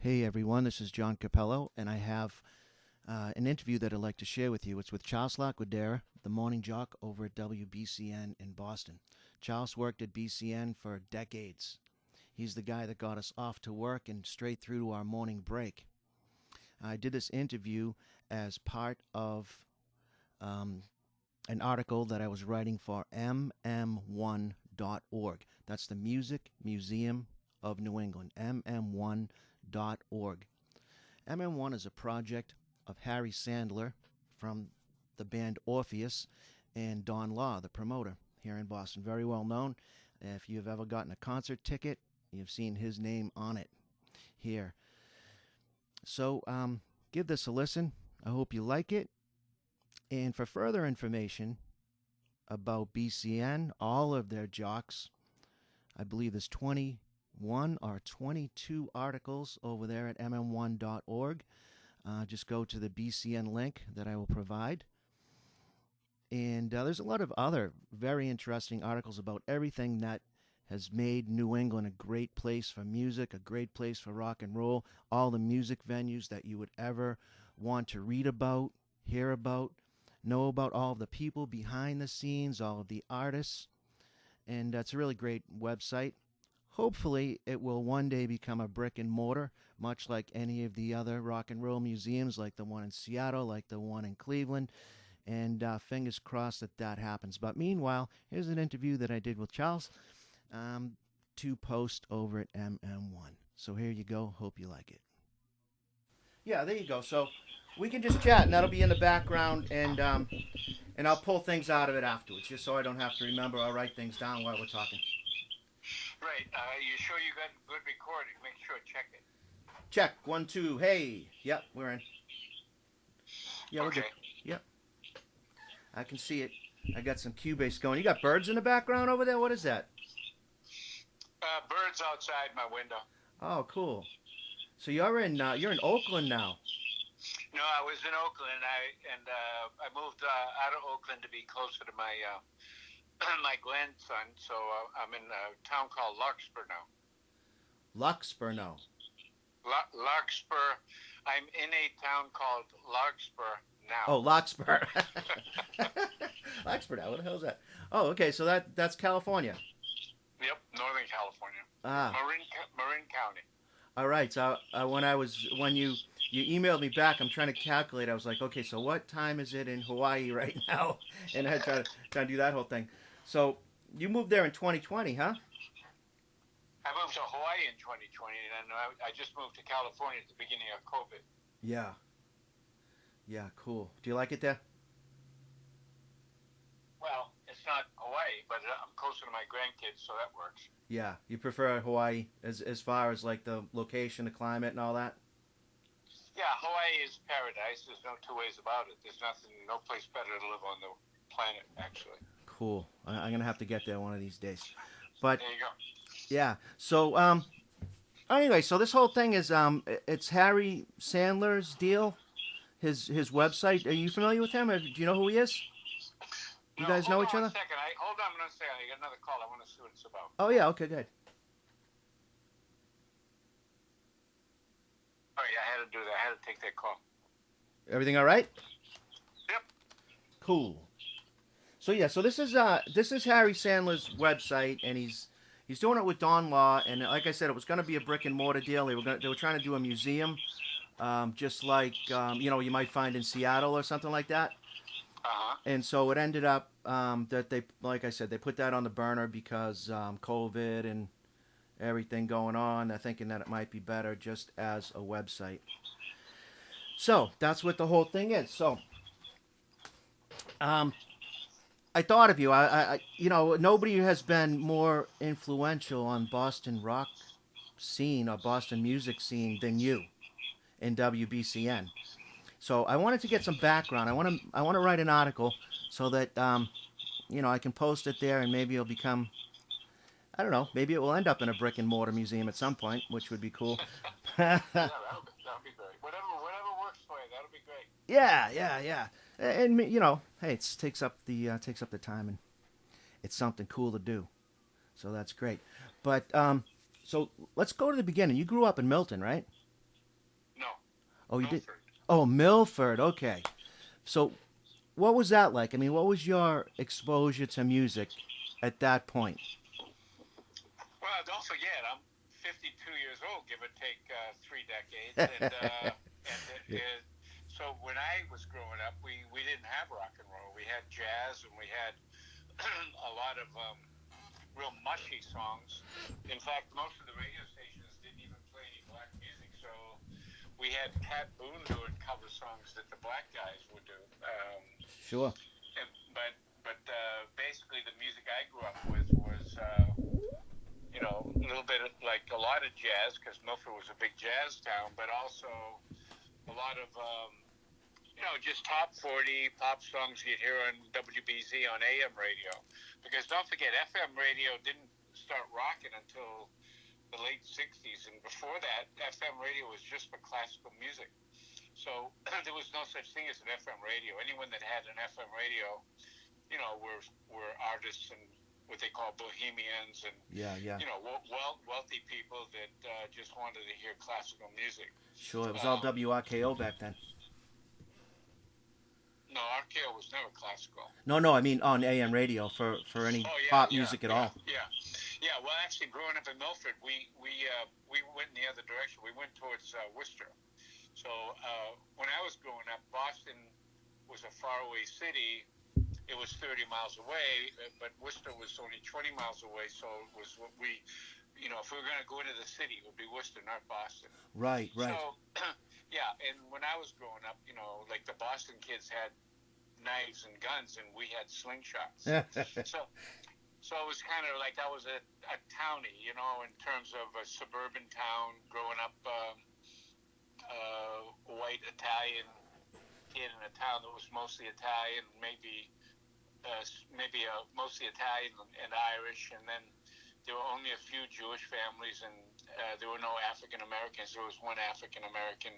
Hey everyone, this is John Cappello, and I have an interview that I'd like to share with you. It's with Charles Laquidara, the morning jock over at WBCN in Boston. Charles worked at BCN for decades. He's the guy that got us off to work and straight through to our morning break. I did this interview as part of um, an article that I was writing for mm1.org. That's the Music Museum of New England, mm1.org. MM1 is a project of Harry Sandler from the band Orpheus and Don Law, the promoter here in Boston. Very well known. If you've ever gotten a concert ticket, you've seen his name on it here. So give this a listen. I hope you like it. And for further information about BCN, all of their jocks, I believe there's 21 or 22 articles over there at mm1.org. Just go to the BCN link that I will provide. And there's a lot of other very interesting articles about everything that has made New England a great place for music, a great place for rock and roll, all the music venues that you would ever want to read about, hear about, know about all of the people behind the scenes, all of the artists. And it's a really great website. Hopefully, it will one day become a brick and mortar, much like any of the other rock and roll museums, like the one in Seattle, like the one in Cleveland, and fingers crossed that that happens. But meanwhile, here's an interview that I did with Charles to post over at MM1. So here you go. Hope you like it. Yeah, there you go. So we can just chat, and that'll be in the background, and I'll pull things out of it afterwards, just so I don't have to remember. I'll write things down while we're talking. Right. You sure you got good recording? Make sure, check it. Check. 1, 2. Hey. Yep, we're in. Yeah, we're good. Okay. Yep. I can see it. I got some Cubase going. You got birds in the background over there? What is that? Birds outside my window. Oh, cool. So you're in Oakland now. No, I was in Oakland. I moved out of Oakland to be closer to my my grandson. So I'm in a town called Larkspur now. Luxburno. No. Larkspur. I'm in a town called Larkspur now. Oh, Larkspur. Larkspur now. What the hell is that? Oh, okay. So that's California. Yep, Northern California. Ah. Marin County. All right. So when you emailed me back, I'm trying to calculate. I was like, okay, so what time is it in Hawaii right now? And I try to do that whole thing. So you moved there in 2020, huh? I moved to Hawaii in 2020, and I just moved to California at the beginning of COVID. Yeah. Yeah, cool. Do you like it there? Well, it's not Hawaii, but I'm closer to my grandkids, so that works. Yeah, you prefer Hawaii as far as like the location, the climate, and all that. Yeah, Hawaii is paradise. There's no two ways about it. There's no place better to live on the planet, actually. Cool. I'm gonna have to get there one of these days. But There you go. yeah. So anyway, so this whole thing is it's Harry Sandler's deal. His website. Are you familiar with him? Do you know who he is? You No, guys know hold each on other? a second. Hold on a second. I got another call. I want to see what it's about. Oh yeah. Okay. Good. Oh, yeah, I had to do that. I had to take that call. Everything all right? Yep. Cool. So yeah. So this is Harry Sandler's website, and he's doing it with Don Law, and like I said, it was going to be a brick and mortar deal. They were trying to do a museum, just like you might find in Seattle or something like that. Uh-huh. And so it ended up that they, like I said, they put that on the burner because COVID and everything going on. They're thinking that it might be better just as a website. So that's what the whole thing is. So I thought of you. Nobody has been more influential on Boston rock scene or Boston music scene than you in WBCN. So I wanted to get some background. I want to write an article so that I can post it there, and maybe it'll become, I don't know, maybe it will end up in a brick and mortar museum at some point, which would be cool. Yeah, that'll be great. Whatever works for you, that'll be great. Yeah. And hey, it takes up the time, and it's something cool to do. So that's great. But so let's go to the beginning. You grew up in Milton, right? Oh, you did. Milford. Oh, Milford. Okay. So, what was that like? I mean, what was your exposure to music at that point? Well, don't forget, I'm 52 years old, give or take 3 decades, and so when I was growing up, we didn't have rock and roll. We had jazz, and we had a lot of real mushy songs. In fact, most of the radio stations didn't even play any black music, so we had Pat Boone doing cover songs that the black guys would do. Sure. And, but basically, the music I grew up with was a little bit like a lot of jazz because Milford was a big jazz town, but also a lot of just top 40 pop songs you'd hear on WBZ on AM radio. Because don't forget, FM radio didn't start rocking until the late 60s, and before that, FM radio was just for classical music. So there was no such thing as an FM radio. Anyone that had an FM radio, were artists and what they call bohemians and Yeah, yeah. wealthy people that just wanted to hear classical music. Sure. It was all WRKO back then. No, RKO was never classical. No. I mean on AM radio for any Oh yeah, pop yeah, music at yeah, all. yeah. Well, actually, growing up in Milford, we went in the other direction. We went towards Worcester. So when I was growing up, Boston was a faraway city. It was 30 miles away, but Worcester was only 20 miles away. So it was what we, if we were going to go into the city, it would be Worcester, not Boston. Right. So, yeah, and when I was growing up, like the Boston kids had knives and guns, and we had slingshots. So it was kind of like I was a townie, in terms of a suburban town, growing up, white Italian kid in a town that was mostly Italian, maybe mostly Italian and Irish, and then there were only a few Jewish families, and there were no African Americans. There was one African American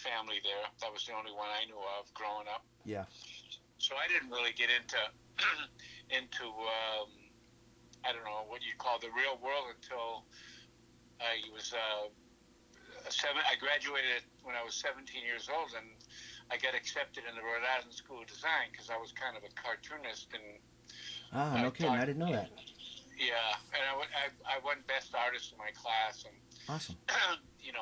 family there. That was the only one I knew of growing up. Yeah. So I didn't really get into I don't know what you call the real world until I was I graduated when I was 17 years old, and I got accepted in the Rhode Island School of Design because I was kind of a cartoonist. And no kidding. I didn't know that. Yeah, and I won best artist in my class, and Awesome.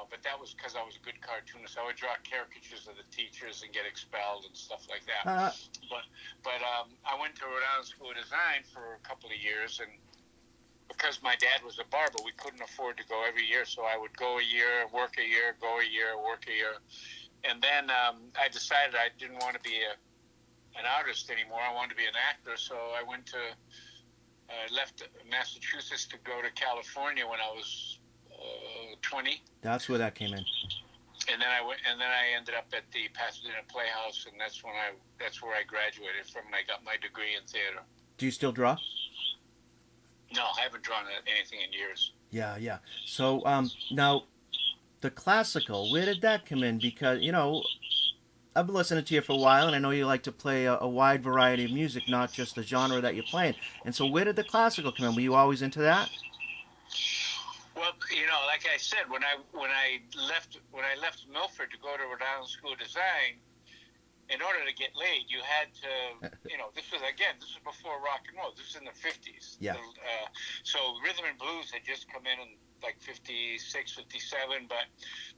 But that was because I was a good cartoonist. I would draw caricatures of the teachers and get expelled and stuff like that. But I went to Rhode Island School of Design for a couple of years, and because my dad was a barber, we couldn't afford to go every year, so I would go a year, work a year, go a year, work a year. And then I decided I didn't want to be an artist anymore. I wanted to be an actor, so I left Massachusetts to go to California when I was 20. That's where that came in. And then I ended up at the Pasadena Playhouse, and that's where I graduated from, and I got my degree in theater. Do you still draw? No, I haven't drawn anything in years. Yeah. So now, the classical, where did that come in? Because I've been listening to you for a while, and I know you like to play a wide variety of music, not just the genre that you're playing. And so, where did the classical come in? Were you always into that? Well, like I said, when I left Milford to go to Rhode Island School of Design, in order to get laid, you had to, this was before rock and roll. This was in the 50s. Yeah. So rhythm and blues had just come in like 56, 57, but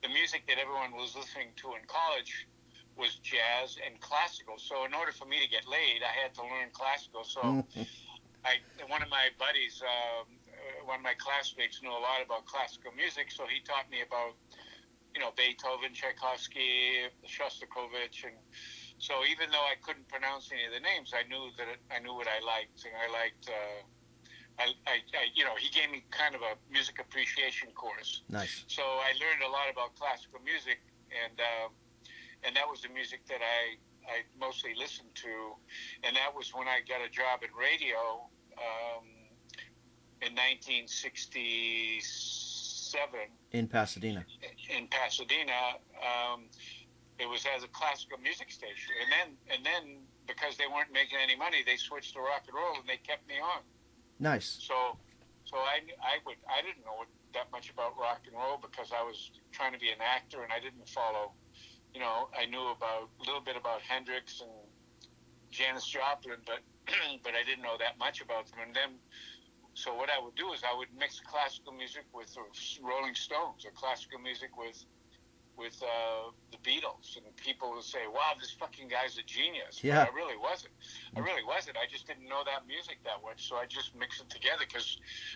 the music that everyone was listening to in college was jazz and classical. So in order for me to get laid, I had to learn classical. So one of my buddies, one of my classmates knew a lot about classical music, so he taught me about, Beethoven, Tchaikovsky, Shostakovich, and so even though I couldn't pronounce any of the names, I knew what I liked, and I liked. He gave me kind of a music appreciation course. Nice. So I learned a lot about classical music, and that was the music that I mostly listened to, and that was when I got a job in radio in 1967 in Pasadena. It was as a classical music station, and then because they weren't making any money, they switched to rock and roll, and they kept me on. Nice. So I didn't know that much about rock and roll because I was trying to be an actor and I didn't follow. I knew about a little bit about Hendrix and Janis Joplin, but but I didn't know that much about them. And then, so what I would do is I would mix classical music with Rolling Stones, or classical music with the Beatles, and people would say, "Wow, this fucking guy's a genius." Yeah. But I really wasn't. I just didn't know that music that much, so I just mixed it together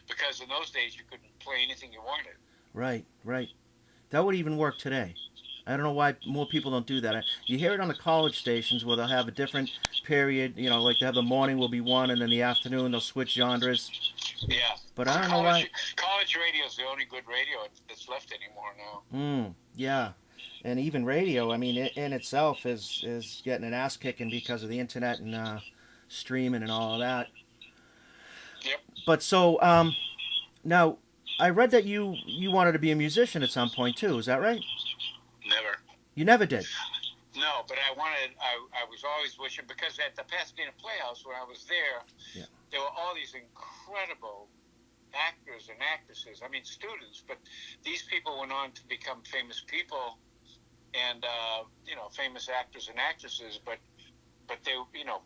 because in those days you could play anything you wanted. Right, right. That would even work today. I don't know why more people don't do that. You hear it on the college stations where they'll have a different period. Like they have the morning will be one, and then the afternoon they'll switch genres. Yeah. But I don't know why. College radio is the only good radio that's left anymore now. Yeah. And even radio, I mean, in itself is getting an ass kicking because of the internet and streaming and all of that. Yep. But so now, I read that you wanted to be a musician at some point too. Is that right? Never. You never did. No, but I was always wishing, because at the Pasadena Playhouse when I was there, Yeah. there were all these incredible actors and actresses. I mean, students, but these people went on to become famous people and, famous actors and actresses, but they,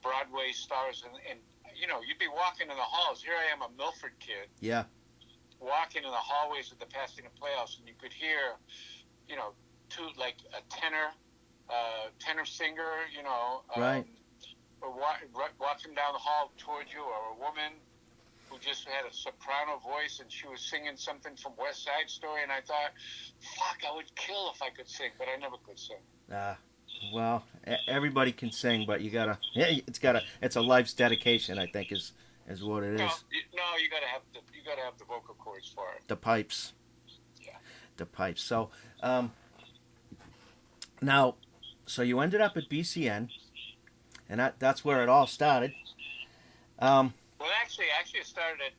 Broadway stars, and you'd be walking in the halls. Here I am, a Milford kid, Yeah. walking in the hallways of the Pasadena Playhouse, and you could hear, like a tenor singer, Right. or walking down the hall towards you, or a woman who just had a soprano voice and she was singing something from West Side Story, and I thought, fuck, I would kill if I could sing, but I never could sing. Well, everybody can sing, but you gotta. It's a life's dedication. I think is what it is. No, you gotta have the vocal cords for it. The pipes. Yeah. The pipes. So, now, so you ended up at BCN, and that's where it all started. Well, actually, it started at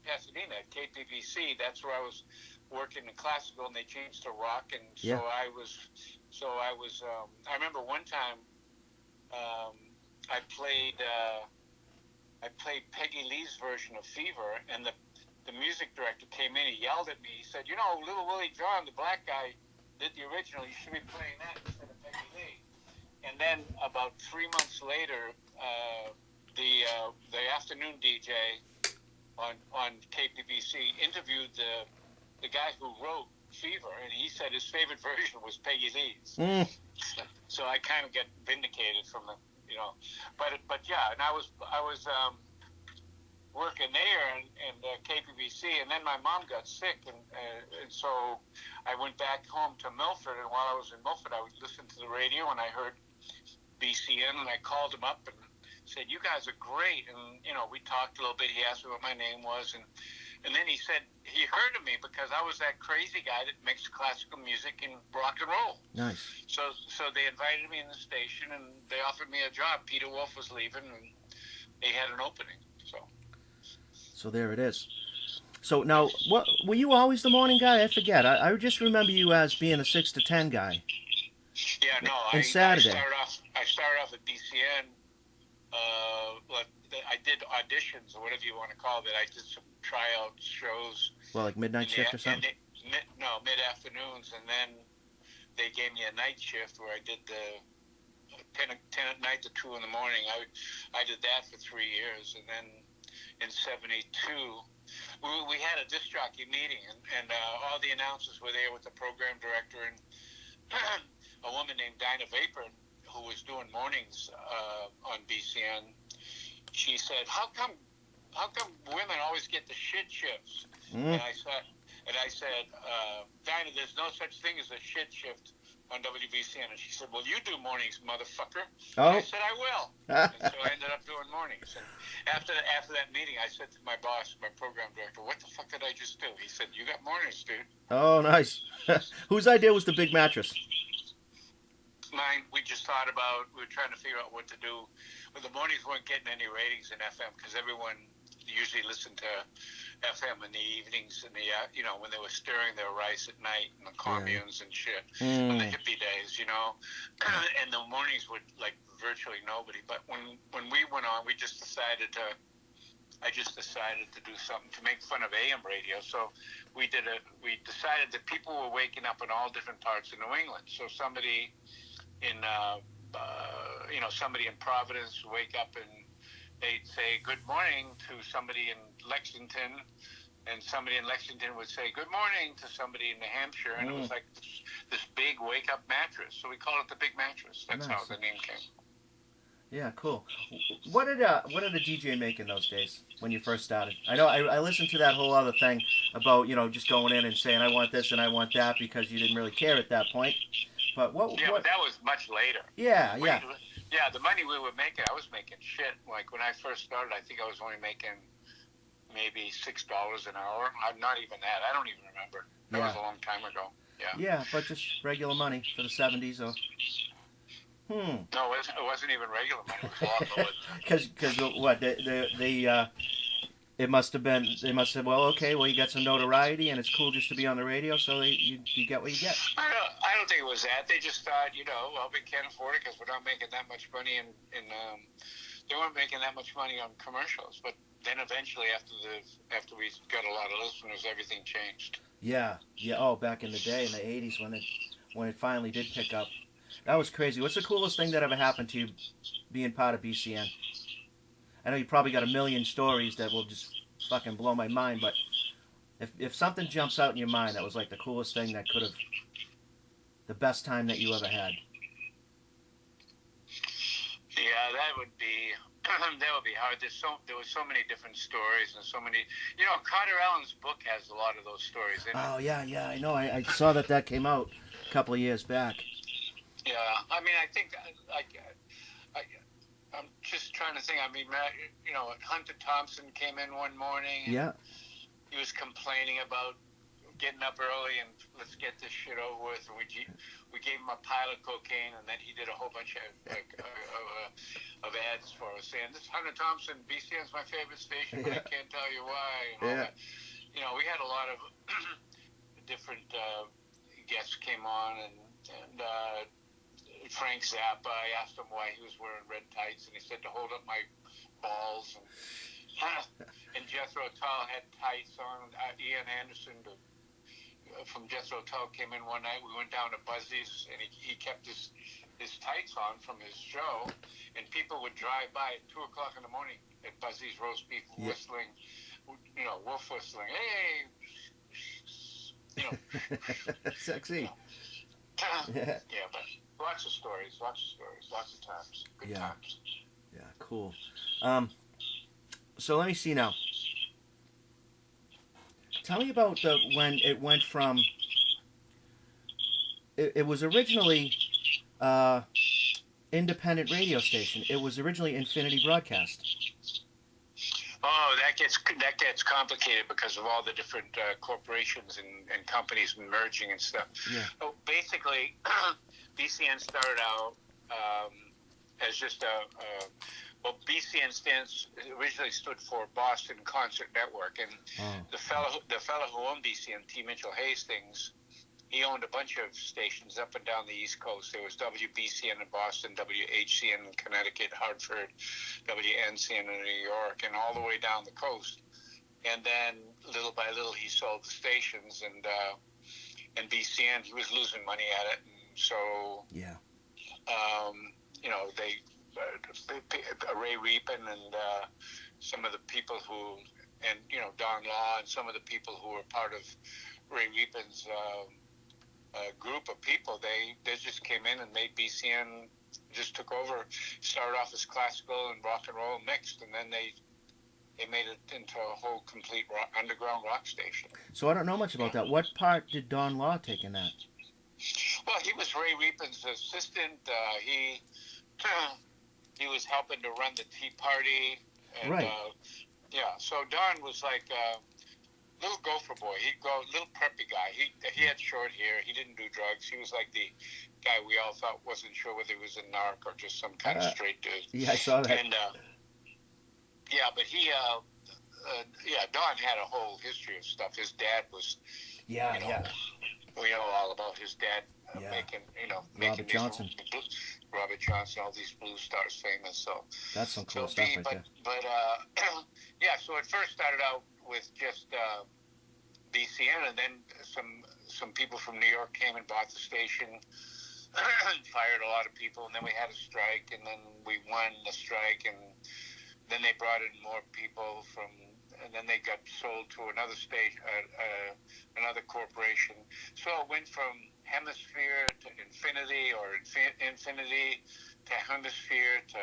Pasadena at KPVC. That's where I was working in classical, and they changed to rock, and so Yeah. I was. I remember one time, I played Peggy Lee's version of Fever, and the music director came in. He yelled at me. He said, Little Willie John, the black guy, did the original. You should be playing that instead of Peggy Lee. And then about 3 months later, the afternoon DJ on KPVC interviewed the guy who wrote Fever, and he said his favorite version was Peggy Lee's. So I kind of get vindicated from the, but yeah, and I was working there and KPVC, and then my mom got sick, and so I went back home to Milford, and while I was in Milford, I would listen to the radio, and I heard BCN, and I called him up and said, "You guys are great," and we talked a little bit. He asked me what my name was, and then he said he heard of me because I was that crazy guy that mixed classical music and rock and roll. Nice. So they invited me in the station, and they offered me a job. Peter Wolf was leaving, and they had an opening. So there it is. So now, what were you always the morning guy? I forget. I just remember you as being a 6 to 10 guy. Yeah, no. Saturday. I started off at BCN. I did auditions, or whatever you want to call it. I did some tryout shows. Well, like midnight shift or something? Mid-afternoons, and then they gave me a night shift where I did the 10 at night to 2 in the morning. I did that for 3 years, and then in 72, we had a disc jockey meeting, and all the announcers were there with the program director and a woman named Dinah Vapor, who was doing mornings on BCN. She said, how come women always get the shit shifts? And I said, Dinah, there's no such thing as a shit shift on WBCN. And she said, well, you do mornings, motherfucker. Oh. And I said, I will. And so I ended up doing mornings. And after that meeting, I said to my boss, my program director, what the fuck did I just do? He said, you got mornings, dude. Oh, nice. Whose idea was the big mattress? Mine. We just thought about, we were trying to figure out what to do. But the mornings weren't getting any ratings in FM because everyone usually listened to FM in the evenings, and when they were stirring their rice at night in the communes and shit on the hippie days, and the mornings would like virtually nobody. But when we went on, we just decided to I just decided to do something to make fun of AM radio. So we decided that people were waking up in all different parts of New England. So somebody in somebody in Providence would wake up and they'd say good morning to somebody in Lexington, and somebody in Lexington would say good morning to somebody in New Hampshire, and it was like this big wake up mattress. So we call it the Big Mattress. That's how the name came. Yeah, cool. What did a DJ make in those days when you first started? I know I listened to that whole other thing about just going in and saying I want this and I want that because you didn't really care at that point. But what? Yeah, but that was much later. Yeah. Yeah, the money we were making, I was making shit. Like when I first started, I think I was only making maybe $6 an hour. Not even that. I don't even remember. That was a long time ago. Yeah. Yeah, but just regular money for the '70s, or. No, it wasn't even regular money. It was a lot lower. Because what it must have been. They must have. Well, okay. Well, you got some notoriety, and it's cool just to be on the radio, so you get what you get. I don't think it was that. They just thought, well, we can't afford it because we're not making that much money they weren't making that much money on commercials. But then eventually, after we got a lot of listeners, everything changed. Yeah. Oh, back in the day, in the '80s, when it finally did pick up, that was crazy. What's the coolest thing that ever happened to you, being part of BCN? I know you probably got a million stories that will just fucking blow my mind, but if something jumps out in your mind that was like the coolest thing that could have, the best time that you ever had. Yeah, that would be hard. There were so many different stories and so many. Carter Allen's book has a lot of those stories in it. Oh yeah, I know. I saw that came out a couple of years back. Yeah, I mean, I think I'm just trying to think. I mean, Hunter Thompson came in one morning. Yeah. He was complaining about getting up early and let's get this shit over with. And we gave him a pile of cocaine, and then he did a whole bunch of ads for us saying, "This is Hunter Thompson, BCN's my favorite station, but I can't tell you why." And all that. We had a lot of different guests came on, and Frank Zappa, I asked him why he was wearing red tights, and he said to hold up my balls. And Jethro Tull had tights on. Ian Anderson from Jethro Tull came in one night. We went down to Buzzy's, and he kept his tights on from his show, and people would drive by at 2 o'clock in the morning at Buzzy's roast beef whistling, wolf whistling. Hey, sexy. Yeah, but lots of stories, lots of times, good times. Yeah, cool. So let me see now. Tell me about when it went from. It was originally independent radio station. It was originally Infinity Broadcast. Oh, that gets complicated because of all the different corporations and companies merging and stuff. Yeah. So basically, BCN started out as just BCN originally stood for Boston Concert Network, and the fellow who owned BCN, T. Mitchell Hastings, he owned a bunch of stations up and down the East Coast. There was WBCN in Boston, WHCN in Connecticut, Hartford, WNCN in New York, and all the way down the coast. And then, little by little, he sold the stations, and BCN, he was losing money at it, and so they Ray Reapin and some of the people who, and Don Law and some of the people who were part of Ray Reapin's group of people, they just came in and made BCN, just took over, started off as classical and rock and roll mixed, and then they made it into a whole complete underground rock station. So I don't know much about that. What part did Don Law take in that? Well, he was Ray Reapin's assistant. He was helping to run the Tea Party. And, right. So Don was like a little gopher boy. He'd go, little preppy guy. He had short hair. He didn't do drugs. He was like the guy we all thought wasn't sure whether he was a narc or just some kind of straight dude. Yeah, I saw that. And, but he, Don had a whole history of stuff. His dad was, we know all about about his dad making Robert these Johnson. Robert Johnson, all these blues stars famous. So that's some cool stuff right there. But yeah, so it first started out with just BCN, and then some people from New York came and bought the station, fired a lot of people, and then we had a strike, and then we won the strike, and then they brought in more people and then they got sold to another state, another corporation. So it went from Hemisphere to Infinity, or Infinity to Hemisphere to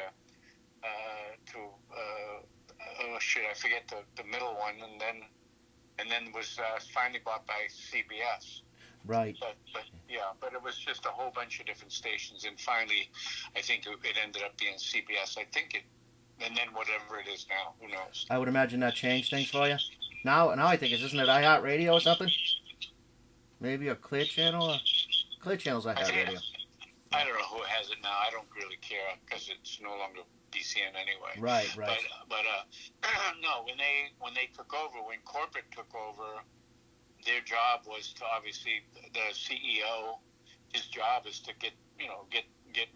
I forget the middle one, and then was finally bought by CBS. Right. But it was just a whole bunch of different stations, and finally, I think it ended up being CBS. I think it, and then whatever it is now, who knows? I would imagine that changed things for you. Now I think isn't it iHeartRadio or something? Maybe a Clear Channel. Clear Channel's iHeartRadio. I don't know who has it now. I don't really care because it's no longer BCN anyway. Right. But no, when they took over, when corporate took over, their job was to, obviously, the CEO, his job is to get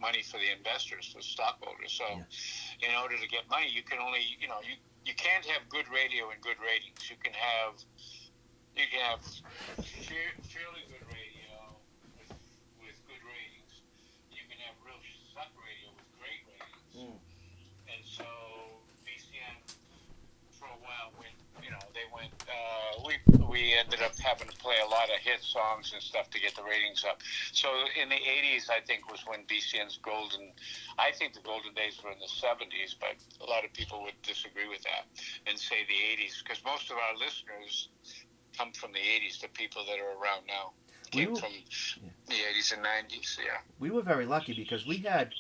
money for the investors, the stockholders. So in order to get money, you can only, you can't have good radio and good ratings. You can have fairly good radio with good ratings. You can have real suck radio with great ratings. And so BCN for a while we ended up having to play a lot of hit songs and stuff to get the ratings up. So in the 80s, I think, was when BCN's golden. I think the golden days were in the 70s, but a lot of people would disagree with that and say the 80s, because most of our listeners come from the 80s. The people that are around now came from the 80s and 90s. Yeah, we were very lucky because we had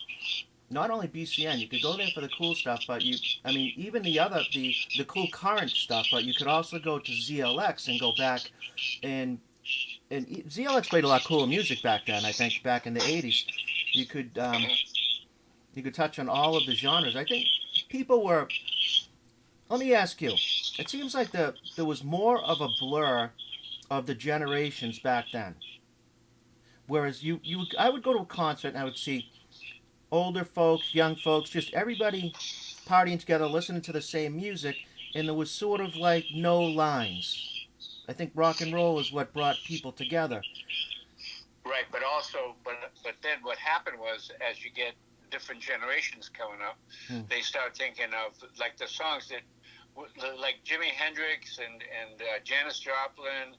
not only BCN, you could go there for the cool stuff, but even the cool current stuff, but you could also go to ZLX and go back, and ZLX played a lot cooler music back then. I think back in the 80s, you could touch on all of the genres. I think people were. Let me ask you. It seems like there was more of a blur of the generations back then. Whereas I would go to a concert and I would see older folks, young folks, just everybody partying together, listening to the same music, and there was sort of like no lines. I think rock and roll is what brought people together. Right, but then what happened was, as you get different generations coming up, they start thinking of like the songs that, like Jimi Hendrix and Janis Joplin.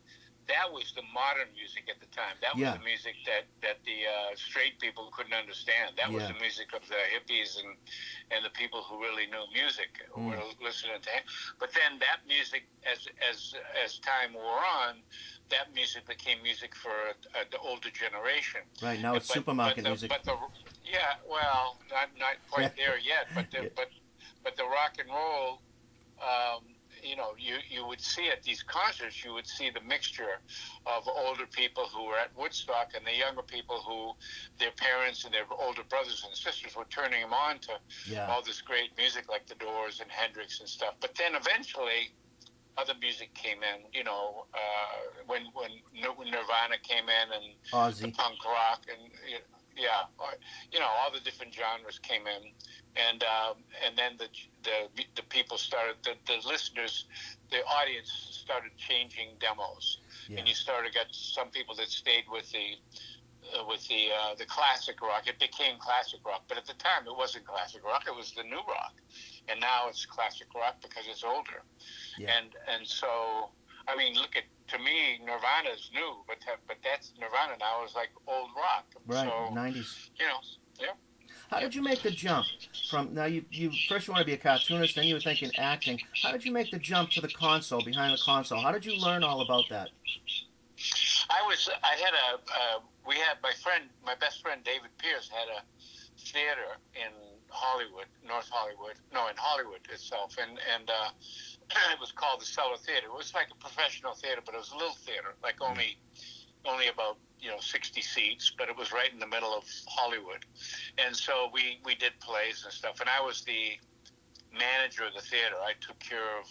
That was the modern music at the time. That was the music that the straight people couldn't understand. That was the music of the hippies and the people who really knew music were listening to it. But then that music, as time wore on, that music became music for the older generation. Right, now it's supermarket music. Not quite there yet. But the rock and roll. You would see at these concerts, you would see the mixture of older people who were at Woodstock and the younger people who their parents and their older brothers and sisters were turning them on to all this great music like the Doors and Hendrix and stuff. But then eventually other music came in, when Nirvana came in and Ozzy. The punk rock and all the different genres came in, and then the people started, the listeners, the audience started changing demos, and you started got some people that stayed with the classic rock. It became classic rock, but at the time it wasn't classic rock; it was the new rock, and now it's classic rock because it's older, and so. I mean, to me, Nirvana is new, but that's Nirvana now is like old rock. Right, so, 90s. Yeah. How did you make the jump from, now you first you want to be a cartoonist, then you were thinking acting. How did you make the jump to the console, behind the console? How did you learn all about that? My best friend David Pierce had a theater in Hollywood, in Hollywood itself, and it was called the Cellar Theater. It was like a professional theater, but it was a little theater, like only about 60 seats, but it was right in the middle of Hollywood, and so we did plays and stuff. And I was the manager of the theater. I took care of,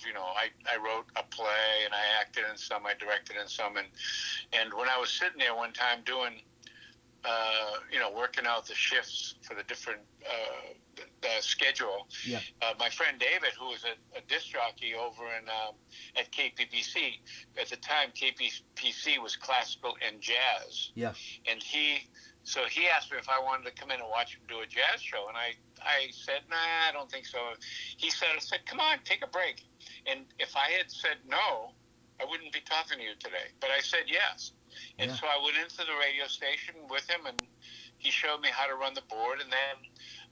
I wrote a play and I acted in some, I directed in some, and when I was sitting there one time doing, working out the shifts for the different the schedule. Yeah. My friend David, who was a disc jockey over at KPPC, at the time KPPC was classical and jazz. Yeah. And he asked me if I wanted to come in and watch him do a jazz show, and I said, nah, I don't think so. He said, come on, take a break. And if I had said no, I wouldn't be talking to you today. But I said yes. And so I went into the radio station with him, and he showed me how to run the board. And then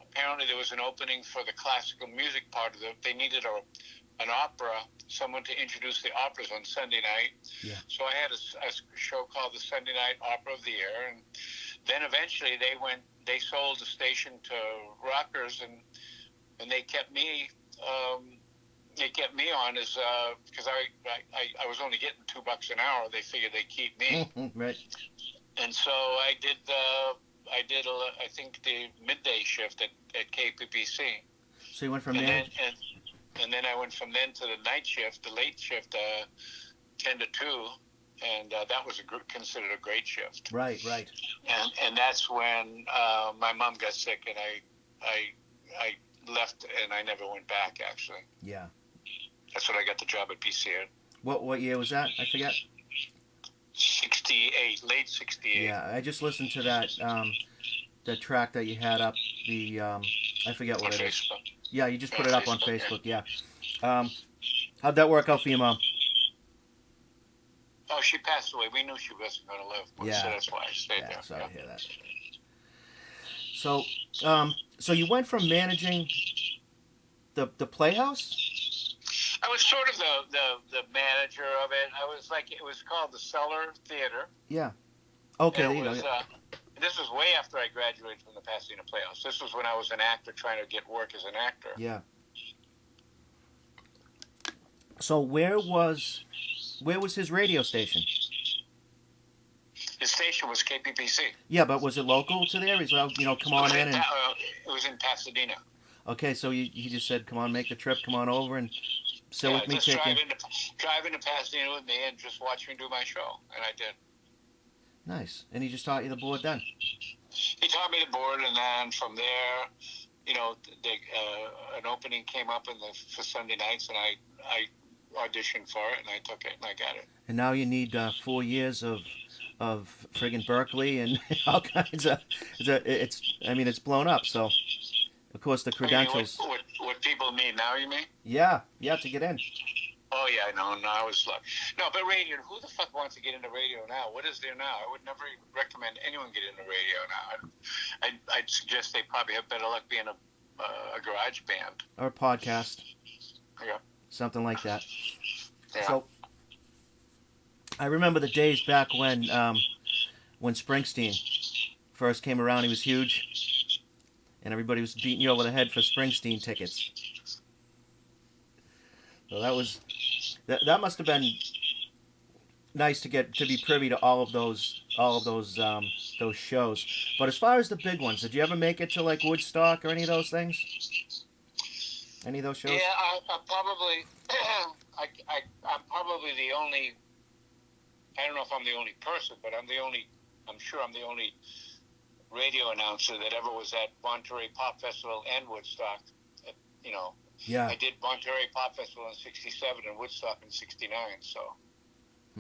apparently there was an opening for the classical music part of it. They needed an opera, someone to introduce the operas on Sunday night. Yeah. So I had a show called the Sunday Night Opera of the Year. And then eventually they sold the station to rockers, and they kept me on as because I was only getting $2 an hour. They figured they'd keep me. Right. And so I did I think the midday shift at KPPC. So you went from there, and then I went from then to the night shift, the late shift, 10 to 2, and that was considered a great shift. Right. And that's when my mom got sick, and I left, and I never went back, actually. Yeah. That's when I got the job at BCN. What year was that? I forget. 68, late 68. Yeah, I just listened to that the track that you had up. The I forget what it is. Yeah, you just put it up on Facebook. Yeah. How'd that work out for your mom? Oh, she passed away. We knew she wasn't going to live, so that's why I stayed there. Sorry to hear that. So you went from managing the Playhouse? I was sort of the manager of it. It was called the Cellar Theater. Yeah. Okay. This was way after I graduated from the Pasadena Playhouse. This was when I was an actor trying to get work as an actor. Yeah. So where was his radio station? His station was KPPC. Yeah, but was it local to there? He's come on in. It was in Pasadena. Okay, so he just said, come on, make the trip, come on over and sit with me. Drive into Pasadena with me and just watch me do my show. And I did. Nice. And he just taught you the board then? He taught me the board, and then from there, an opening came up for Sunday nights, and I auditioned for it, and I took it, and I got it. And now you need 4 years of friggin' Berkeley and all kinds of... It's blown up, so... Of course, the credentials... What people need now, you mean? Yeah, to get in. Oh, yeah, no, I was lucky. No, but radio, who the fuck wants to get into radio now? What is there now? I would never recommend anyone get into radio now. I'd suggest they probably have better luck being a garage band. Or a podcast. Yeah. Something like that. Yeah. So, I remember the days back when Springsteen first came around. He was huge. And everybody was beating you over the head for Springsteen tickets. So that must have been nice to be privy to all of those shows. But as far as the big ones, did you ever make it to like Woodstock or any of those things? Any of those shows? Yeah, I'm probably the only. I don't know if I'm the only person, but I'm sure I'm the only radio announcer that ever was at Monterey Pop Festival and Woodstock. Yeah. I did Monterey Pop Festival in '67 and Woodstock in '69, so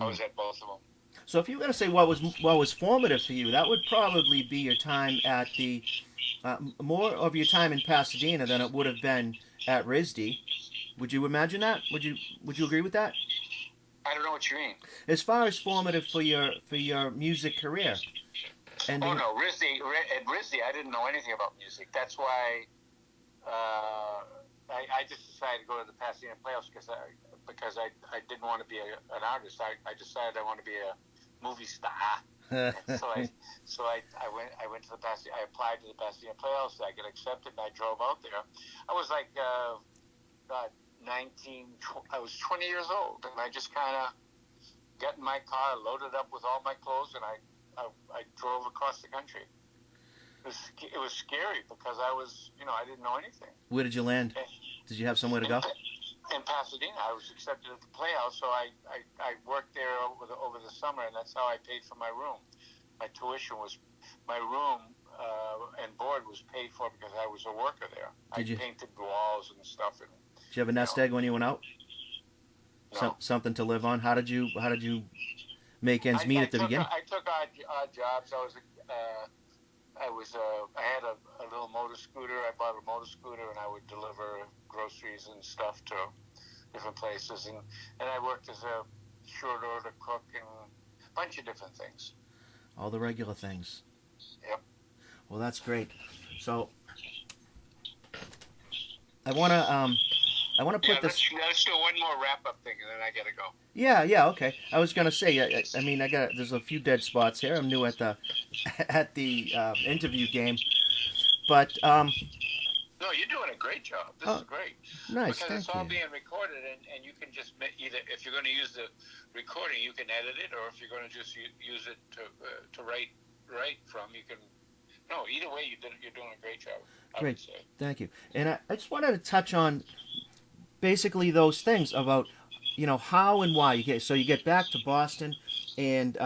I was at both of them. So if you were going to say what was formative for you, that would probably be your time at the more of your time in Pasadena than it would have been at RISD. Would you imagine that? Would you agree with that? I don't know what you mean. As far as formative for your music career. No, at RISD, I didn't know anything about music. That's why I just decided to go to the Pasadena Playhouse because I didn't want to be an artist. I decided I want to be a movie star. so I went to the Pasadena. I applied to the Pasadena Playhouse. I got accepted, and I drove out there. I was like 19. I was 20 years old, and I just kind of got in my car, loaded up with all my clothes, and I drove across the country. It was scary because I was, I didn't know anything. Where did you land? Did you have somewhere to go? In Pasadena. I was accepted at the Playhouse, so I worked there over the summer, and that's how I paid for my room. My tuition was, my room and board was paid for because I was a worker there. I painted walls and stuff. And, did you have a nest egg when you went out? No. Something to live on. How did you make ends meet at the beginning? I took odd jobs. I had a little motor scooter. I bought a motor scooter, and I would deliver groceries and stuff to different places. And I worked as a short order cook and a bunch of different things. All the regular things. Yep. Well, that's great. So I want to put this. Let's do one more wrap up thing, and then I gotta go. Yeah, okay. I was gonna say, I mean, there's a few dead spots here. I'm new at the interview game, but no, you're doing a great job. This is great. Nice, because it's all being recorded, and you can just either, if you're going to use the recording, you can edit it, or if you're going to just use it to write from, you can. No, either way, you're doing a great job. Great, thank you. And I just wanted to touch on basically those things about, how and why you get back to Boston, and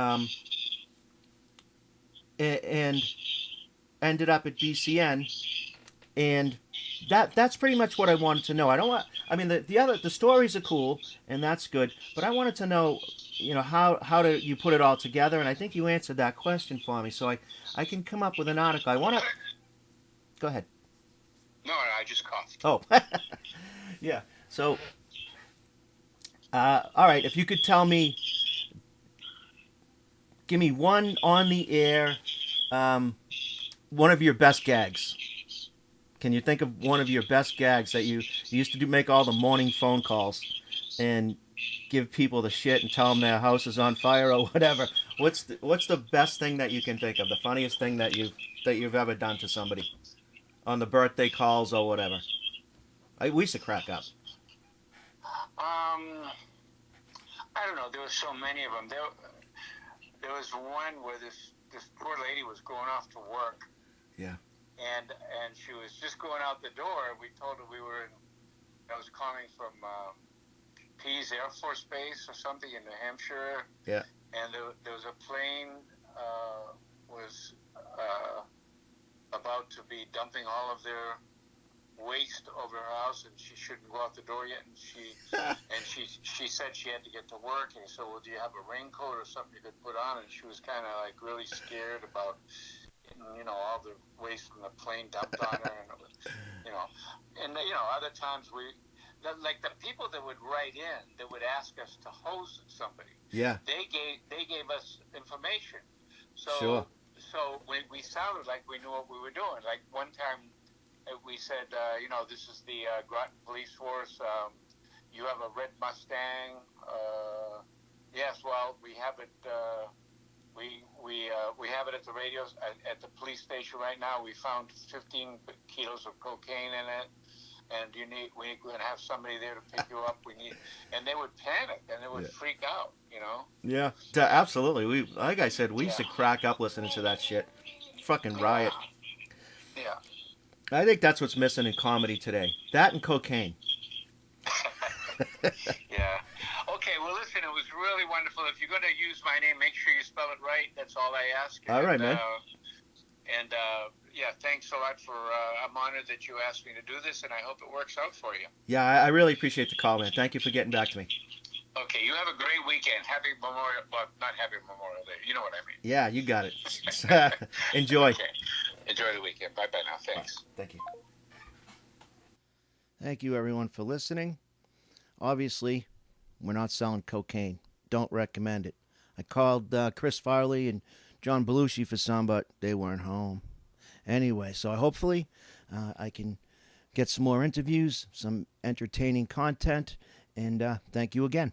ended up at BCN, and that's pretty much what I wanted to know. The stories are cool and that's good, but I wanted to know, how do you put it all together, and I think you answered that question for me, so I can come up with an article. I want to go ahead. No, I just coughed. Oh. Yeah. So all right, if you could give me one on the air, one of your best gags. Can you think of one of your best gags that you used to make all the morning phone calls and give people the shit and tell them their house is on fire or whatever? What's the best thing that you can think of? The funniest thing that you've ever done to somebody on the birthday calls or whatever? We used to crack up. I don't know. There were so many of them. There was one where this poor lady was going off to work. Yeah. And she was just going out the door. We told her I was calling from Pease Air Force Base or something in New Hampshire. Yeah. And there was a plane was about to be dumping all of their waste over her house, and she shouldn't go out the door yet. And she said she had to get to work. And he said, "Well, do you have a raincoat or something you could put on?" And she was kind of like really scared about, all the waste from the plane dumped on her, and other times like the people that would write in, that would ask us to host somebody. Yeah. They gave us information. So sure. So we sounded like we knew what we were doing. Like one time we said, this is the Groton Police Force. You have a red Mustang. Yes, well, we have it. We have it at the radios at the police station right now. We found 15 kilos of cocaine in it, and we're going to have somebody there to pick you up. And they would panic and they would freak out. Yeah, absolutely. Like I said, we used to crack up listening to that shit. Fucking riot. Yeah. I think that's what's missing in comedy today. That and cocaine. Yeah. Okay, well, listen, it was really wonderful. If you're going to use my name, make sure you spell it right. That's all I ask. All right, man. Thanks a lot for, I'm honored that you asked me to do this, and I hope it works out for you. Yeah, I really appreciate the call, man. Thank you for getting back to me. Okay, you have a great weekend. Happy Memorial, well, not Happy Memorial Day. You know what I mean. Yeah, you got it. Enjoy. Okay. Enjoy the weekend. Bye-bye now. Thanks. Thank you. Thank you, everyone, for listening. Obviously, we're not selling cocaine. Don't recommend it. I called Chris Farley and John Belushi for some, but they weren't home. Anyway, so hopefully I can get some more interviews, some entertaining content, and thank you again.